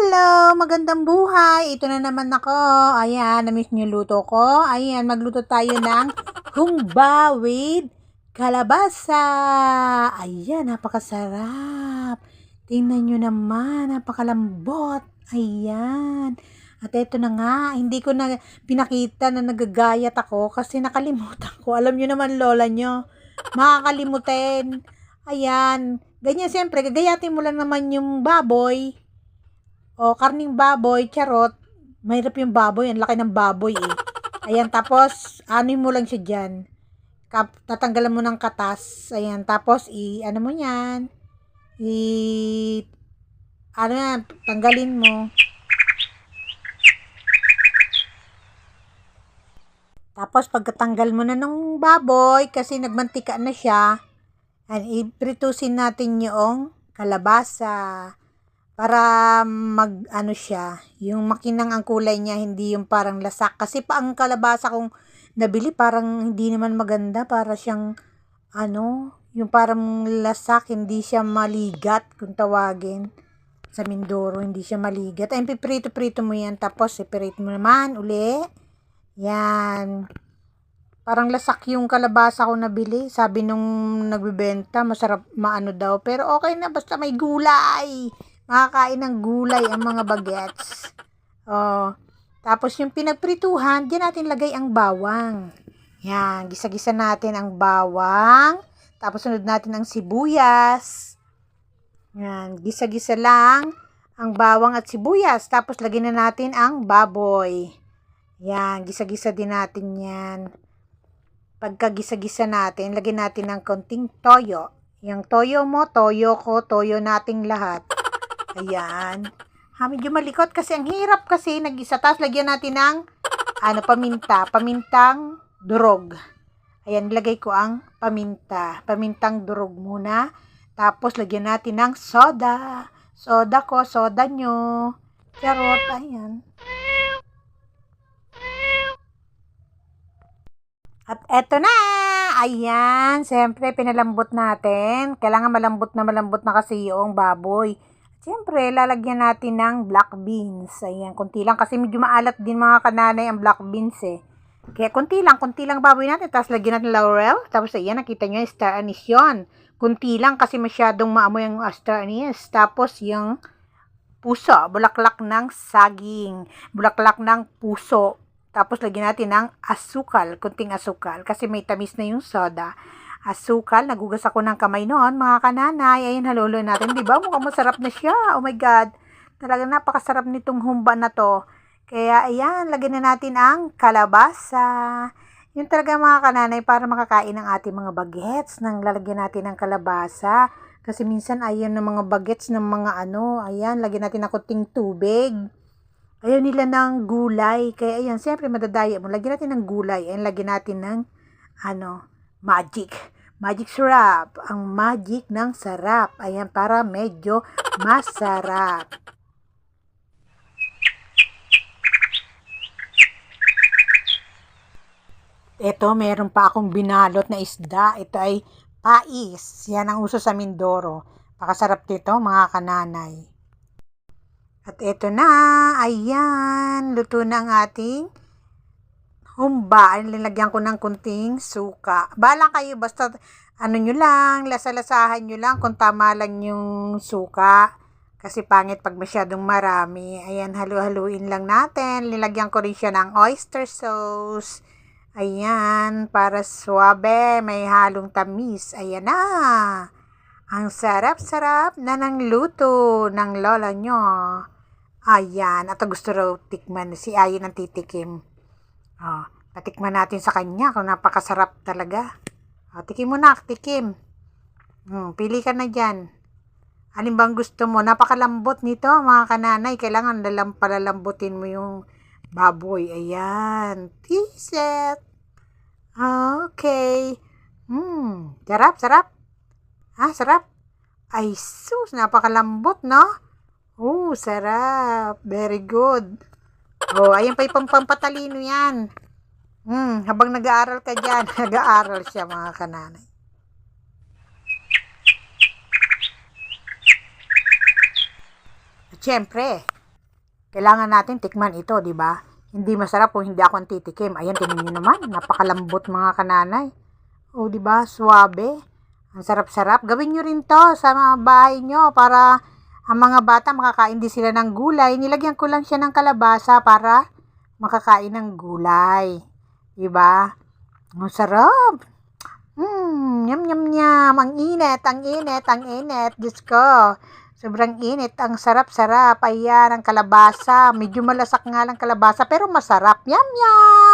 Hello! Magandang buhay! Ito na naman ako. Ayan, na-miss niyo luto ko. Ayan, magluto tayo ng humba with kalabasa. Ayan, napakasarap. Tingnan nyo naman, napakalambot. Ayan. At ito na nga, hindi ko na pinakita na nagagayat ako kasi nakalimutan ko. Alam nyo naman, lola nyo, makakalimutin. Ayan, ganyan siyempre, gagayatin mo lang naman yung baboy. O, karning baboy, charot. Mahirap yung baboy. Ang laki ng baboy eh. Ayan, tapos, anin mo lang siya dyan. Tatanggalan mo ng katas. Ayan, tapos, ano mo yan. Ano yan, tanggalin mo. Tapos, pagkatanggal mo na ng baboy, kasi nagmantika na siya, ipritusin natin yung kalabasa. Para ano siya, yung makinang ang kulay niya, hindi yung parang lasak. Kasi pa ang kalabasa kong nabili, parang hindi naman maganda. Para siyang, yung parang lasak, hindi siya maligat, kung tawagin. Sa Mindoro, hindi siya maligat. Ay, piprito-prito mo yan, tapos separate mo naman, uli. Yan. Parang lasak yung kalabasa ko nabili. Sabi nung nagbebenta, masarap maano daw. Pero okay na, basta may gulay. Makakain ng gulay ang mga bagets. Oh. Tapos yung pinagprituhan, diyan natin lagay ang bawang. Yan, gisa-gisa natin ang bawang. Tapos sunod natin ang sibuyas. Yan, gisa-gisa lang ang bawang at sibuyas. Tapos lagyan na natin ang baboy. Yan, gisa-gisa din natin yan. Pagka-gisa-gisa natin, lagyan natin ng konting toyo. Yung toyo mo, toyo ko, toyo nating lahat. Ayan. Medyo malikot kasi ang hirap kasi nag-isa. Tapos lagyan natin ng paminta. Pamintang durog. Ayan, nilagay ko ang paminta. Pamintang durog muna. Tapos lagyan natin ng soda. Soda ko, soda nyo. Charot, ayan. At eto na! Ayan, siyempre pinalambot natin. Kailangan malambot na kasi yung baboy. Siyempre, lalagyan natin ng black beans. Ayan, konti lang kasi medyo maalat din mga kananay ang black beans eh. Kaya konti lang baboy natin. Tapos lagyan natin laurel. Tapos ayan, nakita nyo yung star anise yun. Konti lang kasi masyadong maamoy ang star anise. Tapos yung puso, bulaklak ng saging. Bulaklak ng puso. Tapos lagyan natin ng asukal, kunting asukal. Kasi may tamis na yung soda. Asukal, nagugas ako ng kamay noon, mga kananay. Ayun, haluloy natin. Diba? Mukhang masarap na siya. Oh my God. Talagang napakasarap nitong humba na to. Kaya, ayan, lagyan na natin ang kalabasa. Yun talaga mga kananay para makakain ng ating mga bagets nang lalagyan natin ng kalabasa. Kasi minsan ayaw ng mga bagets ng mga ayan, lagyan natin ng kunting tubig. Ayaw nila ng gulay. Kaya ayan, siyempre madadaya mo. Lagyan natin ng gulay. Ayan, lagyan natin ng magic. Magic syrup. Ang magic ng sarap. Ayan, para medyo masarap. Ito, meron pa akong binalot na isda. Ito ay pais. Yan ang uso sa Mindoro. Pakasarap dito, mga kananay. At ito na, ayan, luto na ang ating humba. Nilagyan ko ng kunting suka. Bahala kayo, basta nyo lang, lasa-lasahan nyo lang kung tama lang yung suka. Kasi pangit pag masyadong marami. Ayan, halu-haluin lang natin. Nilagyan ko rin siya ng oyster sauce. Ayan, para suabe, may halong tamis. Ayan na. Ang sarap-sarap na ng luto ng lola nyo. Ayan, at gusto raw tikman. Si Ayin ang titikim. Patikman natin sa kanya kung napakasarap talaga. Tikim mo na, tikim. Pili ka na dyan. Alin bang gusto mo? Napakalambot nito, mga kananay. Kailangan palalambutin mo yung baboy. Ayan. Tiset. Okay. Sarap. Sarap. Ay, sus, napakalambot, no? Sarap. Very good. Ayan pa yung pampatalino yan. Habang nag-aaral ka dyan, nag-aaral siya, mga kananay. At syempre, kailangan natin tikman ito, di ba? Hindi masarap kung hindi ako ang titikim. Ayan, tingnan nyo naman. Napakalambot mga kananay. O, di ba? Suwabe. Ang sarap-sarap. Gawin nyo rin to sa mga bahay nyo para ang mga bata makakain din sila ng gulay. Nilagyan ko lang siya ng kalabasa para makakain ng gulay. Di ba? Ang sarap. Yum, yum, yum. Ang init, ang init, ang init. Diyos ko. Sobrang init. Ang sarap-sarap. Ayan, ang kalabasa. Medyo malasak nga lang kalabasa, pero masarap. Yum, yum.